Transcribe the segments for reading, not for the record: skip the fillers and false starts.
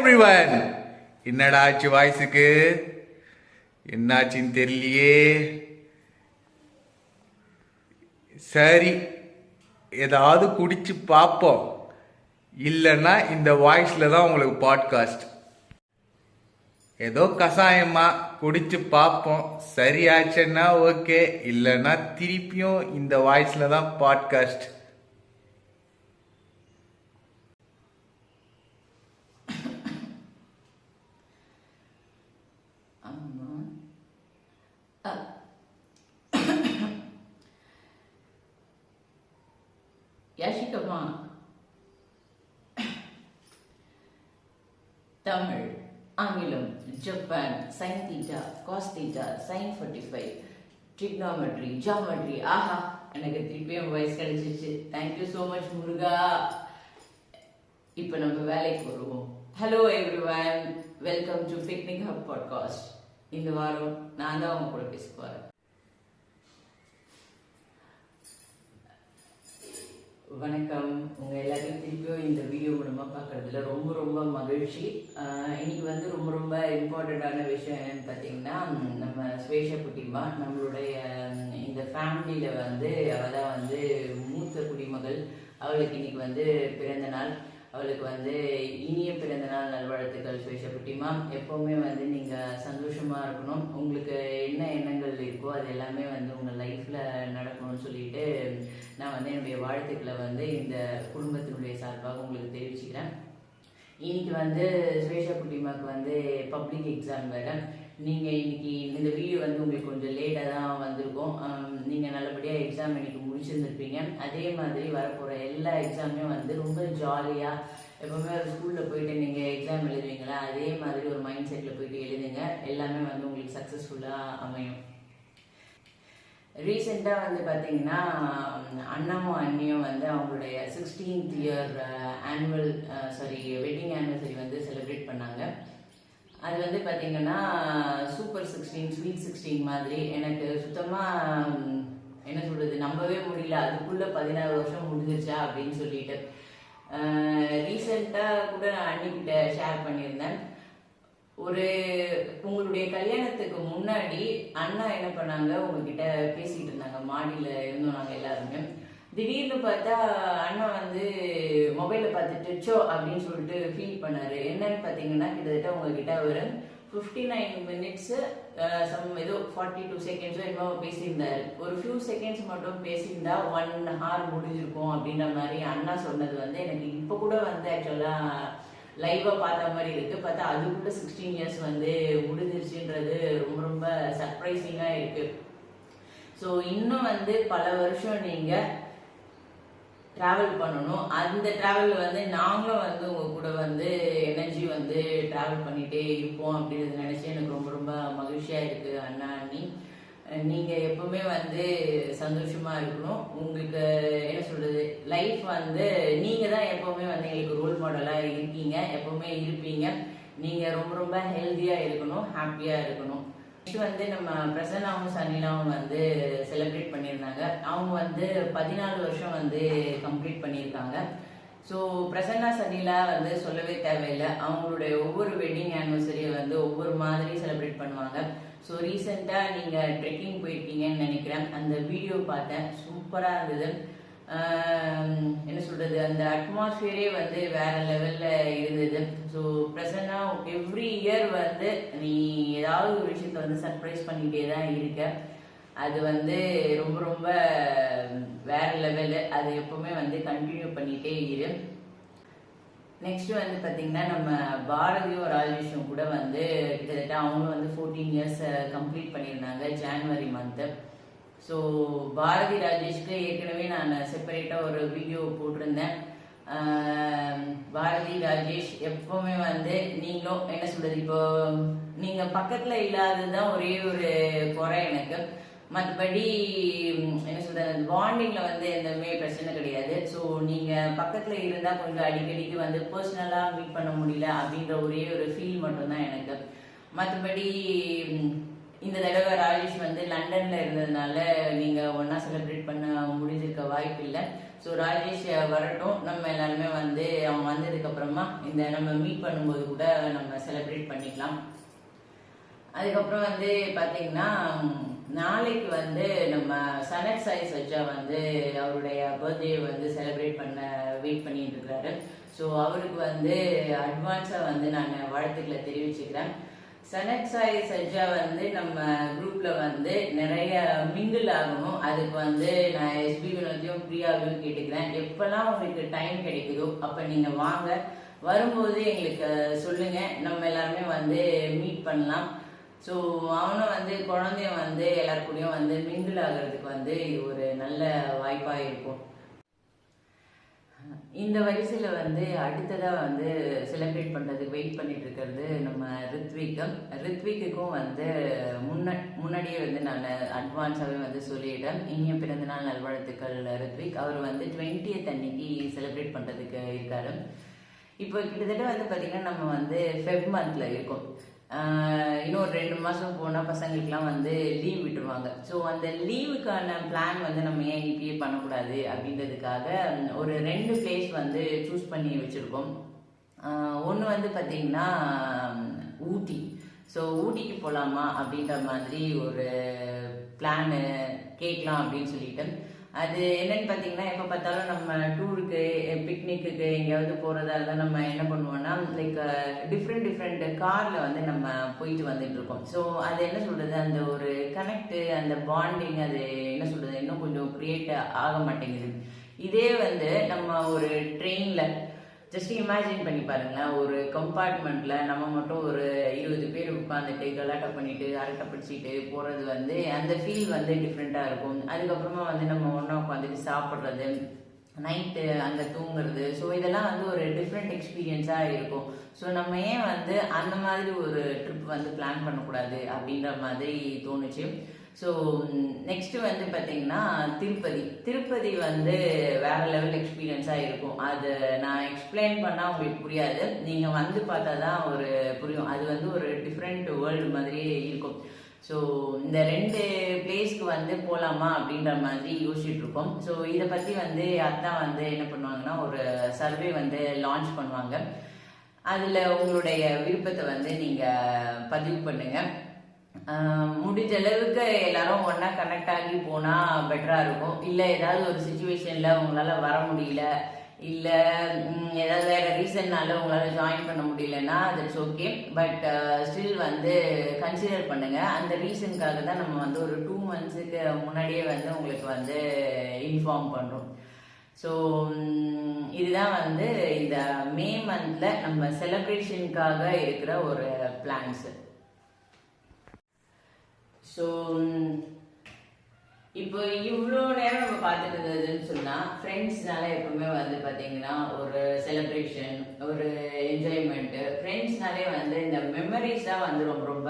Everyone. என்னடா ஆச்சு வாய்ஸுக்கு? என்னாச்சுன்னு தெரியலையே. சரி, ஏதாவது குடிச்சு பார்ப்போம். இல்லைன்னா இந்த வாய்ஸ்ல தான் உங்களுக்கு பாட்காஸ்ட். ஏதோ கஷாயமா குடிச்சு பார்ப்போம். சரியாச்சுன்னா ஓகே, இல்லைன்னா திருப்பியும் இந்த வாய்ஸ்ல தான் பாட்காஸ்ட். யாஷிகமா தமிழ், ஆங்கிலம், Japan, sine theta, cos theta, sine 45, trigonometry, geometry. ஆஹா, எனக்கு திருப்பியும் வாய்ஸ் கிடைச்சிச்சு. தேங்க்யூ ஸோ மச் முருகா. இப்போ நம்ம வேலைக்கு வருவோம். Hello everyone, welcome to picnic hub podcast. இந்த வாரம் நான் தான் அவங்க கூட பேச போறேன். வணக்கம். உங்கள் எல்லாத்தையும் திருப்பியும் இந்த வீடியோ மூலமாக பார்க்குறதுல ரொம்ப ரொம்ப மகிழ்ச்சி. இன்னைக்கு வந்து ரொம்ப ரொம்ப இம்பார்ட்டண்ட்டான விஷயம் என்னன்னு பார்த்தீங்கன்னா, நம்ம ஸ்வேஷா குட்டிமா, நம்மளுடைய இந்த ஃபேமிலியில் வந்து அவள் தான் வந்து மூத்த குடிமகள். அவளுக்கு இன்னைக்கு வந்து பிறந்த நாள். அவளுக்கு வந்து இனிய பிறந்த நாள் நல்வாழ்த்துக்கள் ஸ்வேஷா குட்டிமா. எப்போவுமே வந்து நீங்கள் சந்தோஷமாக இருக்கணும். உங்களுக்கு என்ன எண்ணங்கள் இருக்கோ அது எல்லாமே வந்து உங்கள் லைஃப்பில் நடக்கணும்னு சொல்லிட்டு நான் வந்து என்னுடைய வாழ்த்துக்களை வந்து இந்த குடும்பத்தினுடைய சார்பாக உங்களுக்கு தெரிவிச்சுக்கிறேன். இன்னைக்கு வந்து ஸ்வேஷா குட்டிமாவுக்கு வந்து பப்ளிக் எக்ஸாம் வேறு. நீங்கள் இன்னைக்கு இந்த வீடியோ வந்து உங்களுக்கு கொஞ்சம் லேட்டாக தான் வந்திருக்கும். நீங்கள் நல்லபடியாக எக்ஸாம் இன்னைக்கு முடிச்சிருந்துருப்பீங்க. அதே மாதிரி வரப்போகிற எல்லா எக்ஸாமுமே வந்து ரொம்ப ஜாலியாக, எப்பவுமே ஒரு ஸ்கூலில் போயிட்டு நீங்கள் எக்ஸாம் எழுதுவீங்களா, அதே மாதிரி ஒரு மைண்ட் செட்டில் போயிட்டு எழுதுங்க. எல்லாமே வந்து உங்களுக்கு சக்ஸஸ்ஃபுல்லாக அமையும். ரீசெண்டாக வந்து பார்த்தீங்கன்னா, அண்ணாவும் அண்ணியும் வந்து அவங்களுடைய 16th இயர் வெட்டிங் ஆனிவர்சரி வந்து செலிப்ரேட் பண்ணாங்க. அது வந்து பார்த்தீங்கன்னா சூப்பர் 16, ஸ்வீட் 16 மாதிரி. எனக்கு சுத்தமாக என்ன சொல்கிறது, நம்பவே முடியல. அதுக்குள்ளே 16 வருஷம் முடிஞ்சிருச்சா அப்படின்னு சொல்லிட்டு. ரீசெண்டாக கூட நான் அண்ணிக்கிட்ட ஷேர் பண்ணியிருந்தேன். உங்களுடைய கல்யாணத்துக்கு முன்னாடி அண்ணா என்ன பண்ணாங்க, உங்ககிட்ட பேசிக்கிட்டு இருந்தாங்க. மாடியில் இருந்தோம் நாங்கள் எல்லாருமே. திடீர்னு பார்த்தா அண்ணா வந்து மொபைலில் பார்த்துட்டு சோ அப்படின்னு சொல்லிட்டு ஃபீல் பண்ணாரு. என்னன்னு பார்த்தீங்கன்னா, கிட்டத்தட்ட உங்ககிட்ட ஒரு 59 minutes ஏதோ 42 seconds என்னமோ பேசியிருந்தாரு. ஒரு ஃபியூ செகண்ட்ஸ் மட்டும் பேசியிருந்தா 1 hour முடிஞ்சிருக்கும் அப்படின்ற மாதிரி அண்ணா சொன்னது வந்து எனக்கு இப்போ கூட வந்து ஆக்சுவலாக லைவாக பார்த்த மாதிரி இருக்கு. பார்த்தா அதுக்குள்ள 16 years வந்து முடிஞ்சிருச்சுன்றது ரொம்ப ரொம்ப சர்ப்ரைசிங்காக இருக்கு. ஸோ இன்னும் வந்து பல வருஷம் நீங்கள் ட்ராவல் பண்ணணும். அந்த ட்ராவலில் வந்து நாங்களும் வந்து உங்கள் கூட வந்து எனர்ஜி வந்து ட்ராவல் பண்ணிகிட்டே இருப்போம் அப்படின்றத நினச்சி எனக்கு ரொம்ப ரொம்ப மகிழ்ச்சியாக இருக்குது. அண்ணா அண்ணி, நீங்கள் எப்பவுமே வந்து சந்தோஷமாக இருக்கணும். உங்களுக்கு என்ன சொல்கிறது, லைஃப் வந்து நீங்கள் தான் எப்போவுமே வந்து எங்களுக்கு ரோல் மாடலாக இருக்கீங்க, எப்போவுமே இருப்பீங்க. நீங்கள் ரொம்ப ரொம்ப ஹெல்த்தியாக இருக்கணும், ஹாப்பியாக இருக்கணும். நெக்ஸ்ட் வந்து நம்ம பிரசன்னாவும் சனிலாவும் வந்து செலிப்ரேட் பண்ணியிருந்தாங்க. அவங்க வந்து 14 வருஷம் வந்து கம்ப்ளீட் பண்ணியிருக்காங்க. ஸோ பிரசன்னா சனிலா வந்து சொல்லவே தேவையில்லை. அவங்களுடைய ஒவ்வொரு வெட்டிங் ஆனிவர்சரியை வந்து ஒவ்வொரு மாதிரி செலிப்ரேட் பண்ணுவாங்க. ஸோ ரீசெண்டாக நீங்கள் ட்ரெக்கிங் போயிருக்கீங்கன்னு நினைக்கிறேன். அந்த வீடியோ பார்த்தேன், சூப்பராக இருந்தது. என்ன சொல்கிறது, அந்த அட்மாஸ்பியரே வந்து வேற லெவலில் இருந்தது. ஸோ பிரசன்னா எவ்ரி இயர் வந்து நீ ஏதாவது ஒரு விஷயத்த வந்து சர்ப்ரைஸ் பண்ணிகிட்டே தான் இருக்க. அது வந்து ரொம்ப ரொம்ப வேற லெவலு. அது எப்பவுமே வந்து கண்டினியூ பண்ணிகிட்டே இரு. நெக்ஸ்ட் வந்து பார்த்தீங்கன்னா, நம்ம பாரதியும் ராஜேஷும் கூட வந்து கிட்டத்தட்ட அவங்களும் வந்து 14 years கம்ப்ளீட் பண்ணியிருந்தாங்க ஜான்வரி மந்த்து. ஸோ பாரதி ராஜேஷ்க்கு ஏற்கனவே நான் செப்பரேட்டாக ஒரு வீடியோ போட்டிருந்தேன். பாரதி ராஜேஷ் எப்பவுமே வந்து நீங்களும் என்ன சொல்றது, இப்போ நீங்கள் பக்கத்தில் இல்லாததுதான் ஒரே ஒரு குறை எனக்கு. மற்றபடி என்ன சொல்றது, பாண்டிங்கில் வந்து எதுவுமே பிரச்சனை கிடையாது. ஸோ நீங்கள் பக்கத்தில் இருந்தால் கொஞ்சம் அடிக்கடிக்கு வந்து பர்சனலாக மீட் பண்ண முடியல அப்படின்ற ஒரே ஒரு ஃபீல் மட்டும்தான் எனக்கு. மற்றபடி இந்த தடவை ராஜேஷ் வந்து லண்டன்ல இருந்ததுனால நீங்க ஒன்னா செலிப்ரேட் பண்ண முடிஞ்சிருக்க வாய்ப்பு இல்லை. ஸோ ராஜேஷ் வரட்டும், நம்ம எல்லாருமே வந்து அவன் வந்ததுக்கு அப்புறமா இந்த நம்ம மீட் பண்ணும்போது கூட நம்ம செலிப்ரேட் பண்ணிக்கலாம். அதுக்கப்புறம் வந்து பாத்தீங்கன்னா நாளைக்கு வந்து நம்ம சனத் சாய் சஜ்ஜா வந்து அவருடைய பர்த்டே வந்து செலிப்ரேட் பண்ண வெயிட் பண்ணிட்டு இருக்கிறாரு. ஸோ அவருக்கு வந்து அட்வான்ஸா வந்து நான் வாழ்த்துக்களை தெரிவிச்சுக்கிறேன். சனத் சாய் சஜ்ஜா வந்து நம்ம குரூப்ல வந்து நிறைய மிங்கிள் ஆகணும். அதுக்கு வந்து நான் எஸ்பி வினோத்தையும் பிரியாவையும் கேட்டுக்கிறேன். எப்பெல்லாம் உங்களுக்கு டைம் கிடைக்குதோ அப்ப நீங்க வாங்க, வரும்போது எங்களுக்கு சொல்லுங்க, நம்ம எல்லாருமே வந்து மீட் பண்ணலாம். ஸோ அவனும் வந்து குழந்தைய வந்து எல்லாருக்கூடயும் வந்து மிங்கிள் ஆகிறதுக்கு வந்து இது ஒரு நல்ல வாய்ப்பா இருக்கும். இந்த வயசுல வந்து அடுத்ததா வந்து செலிப்ரேட் பண்றதுக்கு வெயிட் பண்ணிட்டு இருக்கிறது நம்ம ரித்விக்குக்கும் வந்து முன்னாடியே வந்து நான் அட்வான்ஸாவே வந்து சொல்லிட்டேன். இனிய பிறந்தநாள் நல்வாழ்த்துக்கள் ரித்விக். அவர் வந்து 20th அன்னைக்கு செலிப்ரேட் பண்றதுக்கு இருக்காரு. இப்போ கிட்டத்தட்ட வந்து பாத்தீங்கன்னா நம்ம வந்து ஃபெப் மந்த்ல இருக்கோம். இன்னும் 2 மாசம் போனா பசங்களுக்குலாம் வந்து லீவ் விட்டுருவாங்க. ஸோ அந்த லீவுக்கான பிளான் வந்து நம்ம ஏன் இப்பயே பண்ணக்கூடாது அப்படின்றதுக்காக ஒரு 2 பிளேஸ் வந்து சூஸ் பண்ணி வச்சிருக்கோம். ஒன்று வந்து பார்த்தீங்கன்னா ஊட்டி. ஸோ ஊட்டிக்கு போகலாமா அப்படின்ற மாதிரி ஒரு பிளான் கேட்கலாம் அப்படின்னு சொல்லிட்டு, அது என்னன்னு பார்த்தீங்கன்னா எப்போ பார்த்தாலும் நம்ம டூருக்கு பிக்னிக்கு எங்கேயாவது போகிறதா இருந்தால் நம்ம என்ன பண்ணுவோம்னா லைக் டிஃப்ரெண்ட் காரில் வந்து நம்ம போயிட்டு வந்துட்டு இருக்கோம். ஸோ அது என்ன சொல்கிறது, அந்த ஒரு கனெக்ட், அந்த பாண்டிங், அது என்ன சொல்கிறது, இன்னும் கொஞ்சம் க்ரியேட் ஆக மாட்டேங்குது. இதே வந்து நம்ம ஒரு ட்ரெயினில் ஜஸ்ட் இமேஜின் பண்ணி பாருங்களேன், ஒரு கம்பார்ட்மெண்ட்ல நம்ம மட்டும் ஒரு 20 பேர் உட்காந்துட்டு கலாட்டா பண்ணிட்டு அரட்டை பிடிச்சிட்டு போறது வந்து அந்த ஃபீல் வந்து டிஃப்ரெண்டா இருக்கும். அதுக்கப்புறமா வந்து நம்ம ஒன்றா உட்காந்துட்டு சாப்பிட்றது, நைட்டு அங்கே தூங்குறது, ஸோ இதெல்லாம் வந்து ஒரு டிஃப்ரெண்ட் எக்ஸ்பீரியன்ஸாக இருக்கும். ஸோ நம்ம ஏன் வந்து அந்த மாதிரி ஒரு ட்ரிப் வந்து பிளான் பண்ணக்கூடாது அப்படின்ற மாதிரி தோணுச்சு. ஸோ நெக்ஸ்ட் வந்து பார்த்தீங்கன்னா திருப்பதி வந்து வேற லெவல் எக்ஸ்பீரியன்ஸாக இருக்கும். அது நான் எக்ஸ்பிளைன் பண்ணால் உங்களுக்கு புரியாது, நீங்கள் வந்து பார்த்தா தான் ஒரு புரியும். அது வந்து ஒரு டிஃப்ரெண்ட் வேர்ல்டு மாதிரியே இருக்கும். ஸோ இந்த 2 பிளேஸ்க்கு வந்து போகலாமா அப்படின்ற மாதிரி யோசிச்சுட்டு இருக்கோம். ஸோ இதை பற்றி வந்து அதான் வந்து என்ன பண்ணுவாங்கன்னா ஒரு சர்வே வந்து லான்ச் பண்ணுவாங்க. அதில் உங்களுடைய விருப்பத்தை வந்து நீங்கள் பதிவு பண்ணுங்க. முடிஞ்ச அளவுக்கு எல்லாரும் ஒன்றா கனெக்ட் ஆகி போனால் பெட்டராக இருக்கும். இல்லை ஏதாவது ஒரு சுச்சுவேஷனில் உங்களால் வர முடியல, இல்லை ஏதாவது வேற ரீசன்னால உங்களால் ஜாயின் பண்ண முடியலன்னா தட்ஸ் ஓகே. பட் ஸ்டில் வந்து கன்சிடர் பண்ணுங்க. அந்த ரீசனுக்காக தான் நம்ம வந்து ஒரு 2 monthsக்கு முன்னாடியே வந்து உங்களுக்கு வந்து இன்ஃபார்ம் பண்ணுறோம். ஸோ இதுதான் வந்து இந்த மே மந்த்ல நம்ம செலிப்ரேஷனுக்காக இருக்கிற ஒரு பிளான்ஸ். ஸோ இப்போ இவ்வளோ நேரம் நம்ம பார்த்துட்டு இருந்ததுன்னு சொன்னால், ஃப்ரெண்ட்ஸ்னால எப்பவுமே வந்து பார்த்தீங்கன்னா ஒரு செலிப்ரேஷன், ஒரு என்ஜாய்மெண்ட்டு. ஃப்ரெண்ட்ஸ்னாலே வந்து இந்த மெமரிஸ் தான் வந்து ரொம்ப ரொம்ப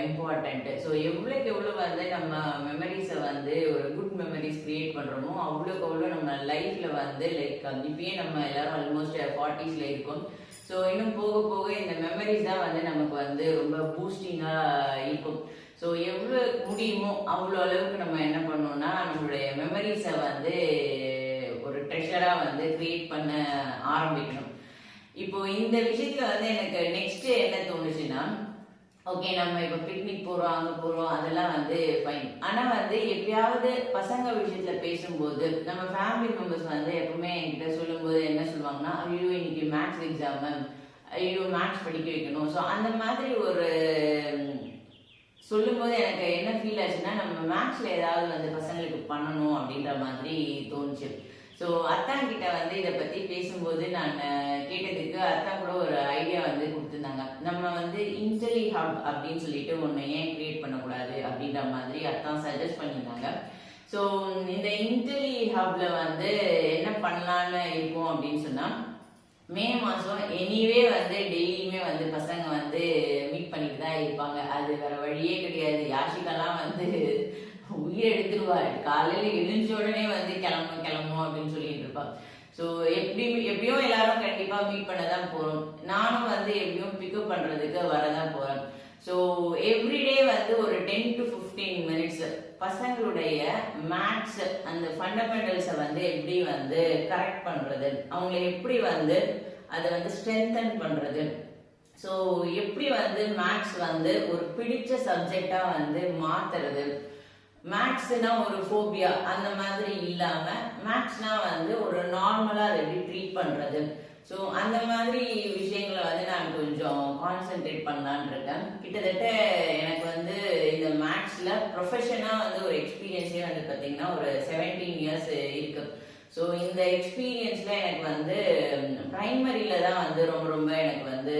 இம்பார்ட்டண்ட்டு. ஸோ எவ்வளோக்கு எவ்வளோ வந்து நம்ம மெமரிஸை வந்து ஒரு குட் மெமரிஸ் கிரியேட் பண்ணுறோமோ அவ்வளோக்கு அவ்வளோ நம்ம லைஃப்பில் வந்து லைக் இப்பயே நம்ம எல்லாரும் ஆல்மோஸ்ட் 40sல இருக்கோம். ஸோ இன்னும் போக போக இந்த மெமரிஸ் தான் வந்து நமக்கு வந்து ரொம்ப பூஸ்டிங்காக இருக்கும். ஸோ எவ்வளோ முடியுமோ அவ்வளோ அளவுக்கு நம்ம என்ன பண்ணோம்னா நம்மளுடைய மெமரிஸை வந்து ஒரு ட்ரெஷராக வந்து கிரியேட் பண்ண ஆரம்பிக்கணும். இப்போ இந்த விஷயத்துல வந்து எனக்கு நெக்ஸ்ட் என்ன தோணுச்சுன்னா, ஓகே நம்ம இப்போ பிக்னிக் போகிறோம், அங்கே போகிறோம், அதெல்லாம் வந்து ஃபைன். ஆனால் வந்து எப்பயாவது பசங்க விஷயத்துல பேசும்போது நம்ம ஃபேமிலி மெம்பர்ஸ் வந்து எப்பவுமே என்கிட்ட சொல்லும்போது என்ன சொல்லுவாங்கன்னா, ஐயோ இன்னைக்கு மேத்ஸ் எக்ஸாமு, ஐயோ மேத்ஸ் படிக்க வைக்கணும். ஸோ அந்த மாதிரி ஒரு சொல்லும்போது எனக்கு என்ன ஃபீல் ஆச்சுன்னா, நம்ம மேத்ஸ்ல ஏதாவது வந்து பசங்களுக்கு பண்ணணும் அப்படின்ற மாதிரி தோணுச்சு. ஸோ அத்தான் கிட்ட வந்து இதை பத்தி பேசும்போது நான் கேட்டதுக்கு அத்தான் கூட ஒரு ஐடியா வந்து கொடுத்துருந்தாங்க. நம்ம வந்து இன்டெலி ஹப் அப்படின்னு சொல்லிட்டு ஒன்று ஏன் கிரியேட் பண்ணக்கூடாது அப்படின்ற மாதிரி அத்தான் சஜஸ்ட் பண்ணியிருந்தாங்க. ஸோ இந்த இன்டெலி ஹப்ல வந்து என்ன பண்ணலான்னு இருக்கும் அப்படின்னு சொன்னா, மே மாசம் எனிவே வந்து டெய்லியுமே வந்து பசங்க வந்து மீட் பண்ணிட்டு தான் இருப்பாங்க. அது வேற வழியே கிடையாது. யாஷிகெல்லாம் வந்து உயிர் எடுத்துருவாரு. காலையில எழுந்த உடனே வந்து கிளம்பணும் அப்படின்னு சொல்லிட்டு இருப்பாங்க. ஸோ எப்படியும் எல்லாரும் கண்டிப்பா மீட் பண்ண தான் போறோம். நானும் வந்து எப்படியும் பிக்கப் பண்றதுக்கு வரதான் போறேன். ஸோ எவ்ரிடே வந்து ஒரு 10 to 15 minutes பசங்களுடைய மேத்ஸ் அந்த ஃபண்டமெண்டல்ஸை வந்து எப்படி வந்து கரெக்ட் பண்றது, அவங்களை எப்படி வந்து அதை வந்து ஸ்ட்ரென்தன் பண்றது, ஸோ எப்படி வந்து மேத்ஸ் வந்து ஒரு பிடிச்ச சப்ஜெக்டா வந்து மாத்துறது, மேத்ஸ்னா ஒரு ஃபோபியா அந்த மாதிரி இல்லாம மேத்ஸ்னா வந்து ஒரு நார்மலா அதை எப்படி ட்ரீட் பண்றது, ஸோ அந்த மாதிரி விஷயங்களை வந்து நான் கொஞ்சம் கான்சென்ட்ரேட் பண்ணலான்னு இருக்கேன். கிட்டத்தட்ட எனக்கு வந்து இந்த மேத்ஸ்ல ப்ரொஃபஷனா வந்து ஒரு எக்ஸ்பீரியன்ஸே வந்து பார்த்தீங்கன்னா ஒரு 17 இயர்ஸ் இருக்கு. ஸோ இந்த எக்ஸ்பீரியன்ஸ்ல எனக்கு வந்து பிரைமரியில தான் வந்து ரொம்ப ரொம்ப எனக்கு வந்து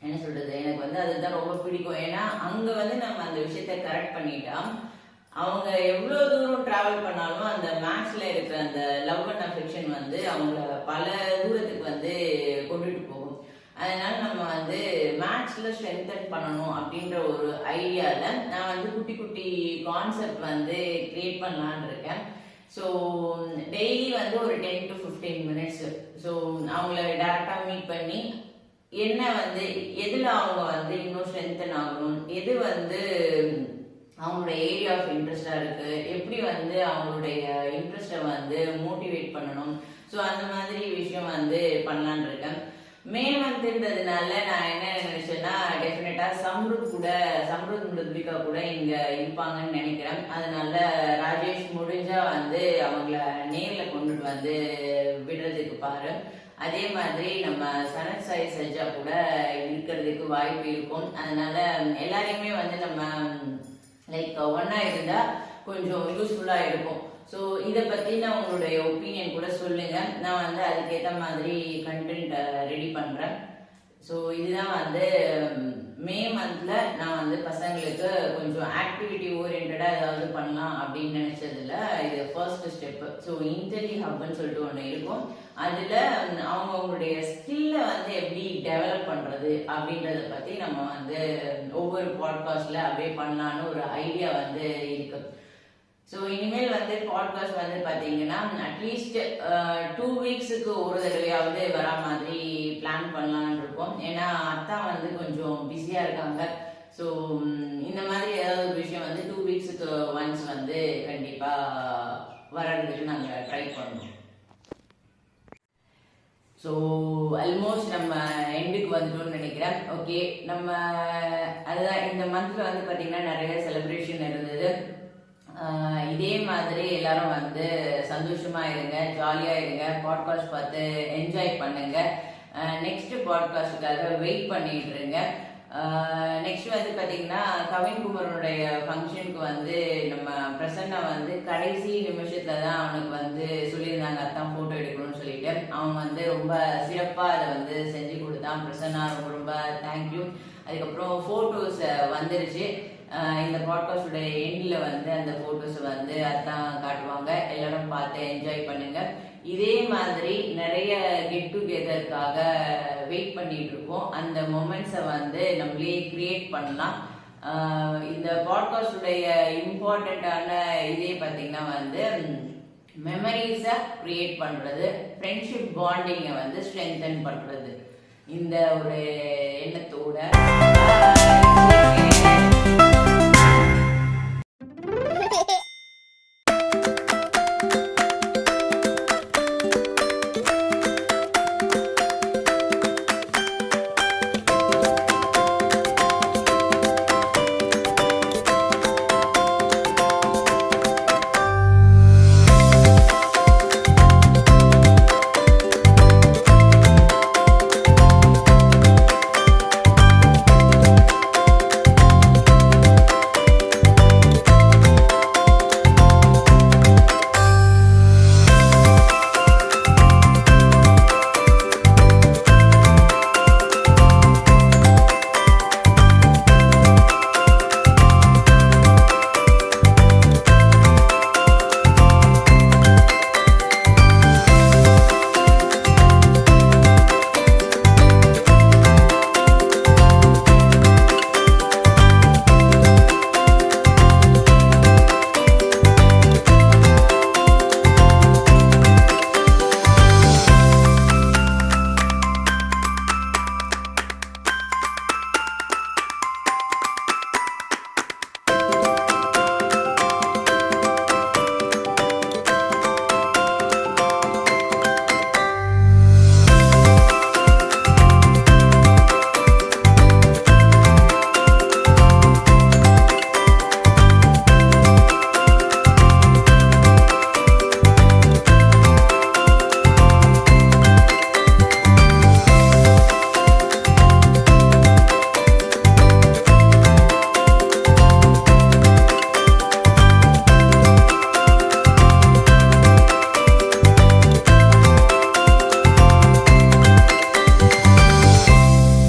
என்ன சொல்றது, எனக்கு வந்து அதுதான் ரொம்ப பிடிக்கும். ஏன்னா அங்க வந்து நம்ம அந்த விஷயத்த கரெக்ட் பண்ணிட்டா அவங்க எவ்வளவு தூரம் டிராவல் பண்ணாலும் அந்த மேத்ஸ்ல இருக்கிற அந்த லவ் அண்ட் அஃபெக்ஷன் வந்து அவங்கள பல தூரத்துக்கு வந்து கொண்டுட்டு போகும். அதனால நம்ம வந்து மேத்ஸ்ல ஸ்ட்ரென்தன் பண்ணணும் அப்படின்ற ஒரு ஐடியால நான் வந்து குட்டி குட்டி கான்செப்ட் வந்து கிரியேட் பண்ணலான்னு இருக்கேன். ஸோ டெய்லி வந்து ஒரு 10 to 15 minutes ஸோ அவங்கள டேரக்டா மீட் பண்ணி என்ன வந்து எதுல அவங்க வந்து இன்னும் ஸ்ட்ரென்தன் ஆகணும், எது வந்து அவங்களுடைய ஏரியா ஆஃப் இன்ட்ரெஸ்டா இருக்கு, எப்படி வந்து அவங்களுடைய இன்ட்ரெஸ்டை வந்து மோட்டிவேட் பண்ணணும், ஸோ அந்த மாதிரி விஷயம் வந்து பண்ணலான் இருக்கேன். மே மந்த்ன்றதுனால நான் என்ன நினைச்சேன்னா டெஃபினட்டா சம்ருத் மிருத்விகா கூட இங்க இருப்பாங்கன்னு நினைக்கிறேன். அதனால ராஜேஷ் முடிஞ்சா வந்து அவங்கள நேர்ல கொண்டுட்டு வந்து விடுறதுக்கு பாரு. அதே மாதிரி நம்ம சனத் சாய் சஜ்ஜா கூட இருக்கிறதுக்கு வாய்ப்பு இருக்கும். அதனால எல்லாரையுமே வந்து நம்ம லைக் ஒன்னா இருந்தா கொஞ்சம் யூஸ்ஃபுல்லா இருக்கும். ஸோ இதை பத்தின உங்களுடைய ஒப்பீனியன் கூட சொல்லுங்க. நான் வந்து அதுக்கேற்ற மாதிரி கண்டென்ட் ரெடி பண்றேன். ஸோ இதுதான் வந்து மே மந்த்ல நான் வந்து பசங்களுக்கு கொஞ்சம் ஆக்டிவிட்டி ஓரியன்டா ஏதாவது பண்ணலாம் அப்படின்னு நினைச்சதுல இது ஃபர்ஸ்ட் ஸ்டெப். ஸோ இன்டெலி ஹப்னு சொல்லிட்டு ஒன்று இருக்கும். அதுல அவங்களுடைய ஸ்கில்ல வந்து எப்படி டெவலப் பண்றது அப்படின்றத பத்தி நம்ம வந்து ஒவ்வொரு பாட்காஸ்ட்ல அப்படியே பண்ணலான்னு ஒரு ஐடியா வந்து இருக்கு. ஸோ இனிமேல் வந்து பாட்காஸ்ட் வந்து பார்த்தீங்கன்னா அட்லீஸ்ட் 2 வீக்ஸுக்கு ஒரு தடவையாவது வரா மாதிரி பிளான் பண்ணலான்னு இருக்கோம். ஏன்னா அத்தா வந்து கொஞ்சம் பிஸியாக இருக்காங்க. ஸோ இந்த மாதிரி ஏதாவது ஒரு விஷயம் வந்து 2 வீக்ஸுக்கு ஒன்ஸ் வந்து கண்டிப்பாக வர்றதுக்கு நாங்கள் ட்ரை பண்ணுவோம். ஸோ ஆல்மோஸ்ட் நம்ம எண்டுக்கு வந்துட்டோம்னு நினைக்கிறேன். ஓகே, நம்ம அதுதான் இந்த மந்த்ல வந்து பார்த்தீங்கன்னா நிறைய செலிப்ரேஷன் இருந்தது. இதே மாதிரி எல்லாரும் வந்து சந்தோஷமா இருங்க, ஜாலியா இருங்க, பாட்காஸ்ட் பார்த்து என்ஜாய் பண்ணுங்க. நெக்ஸ்ட் பாட்காஸ்டுக்காக வெயிட் பண்ணிட்டு இருங்க. நெக்ஸ்ட் வந்து பாத்தீங்கன்னா கவின்குமரனுடைய ஃபங்க்ஷனுக்கு வந்து நம்ம பிரசன்னா வந்து கடைசி நிமிஷத்துல தான் அவனுக்கு வந்து சொல்லியிருந்தாங்க அத்தான் போட்டோ எடுக்கணும்னு சொல்லிட்டு. அவன் வந்து ரொம்ப சிறப்பா அதை வந்து செஞ்சு கொடுத்தான். பிரசன்னா ரொம்ப ரொம்ப தேங்க்யூ. அதுக்கப்புறம் போட்டோஸ் வந்துருச்சு. இந்த பாட்காஸ்டோட எண்ட்ல வந்து அந்த போட்டோஸ் வந்து அதான் காட்டுவாங்க. எல்லாரும் பார்த்து என்ஜாய் பண்ணுங்க. இதே மாதிரி நிறைய கெட் டுகெதருக்காக வெயிட் பண்ணிட்டு இருக்கோம். அந்த மொமெண்ட்ஸை வந்து நம்மளே கிரியேட் பண்ணலாம். இந்த பாட்காஸ்டுடைய இம்பார்ட்டண்ட்டான இதே பார்த்தீங்கன்னா வந்து மெமரிஸை கிரியேட் பண்றது, ஃப்ரெண்ட்ஷிப் பாண்டிங்கை வந்து ஸ்ட்ரென்தன் பண்றது. இந்த ஒரு எண்ணத்தோட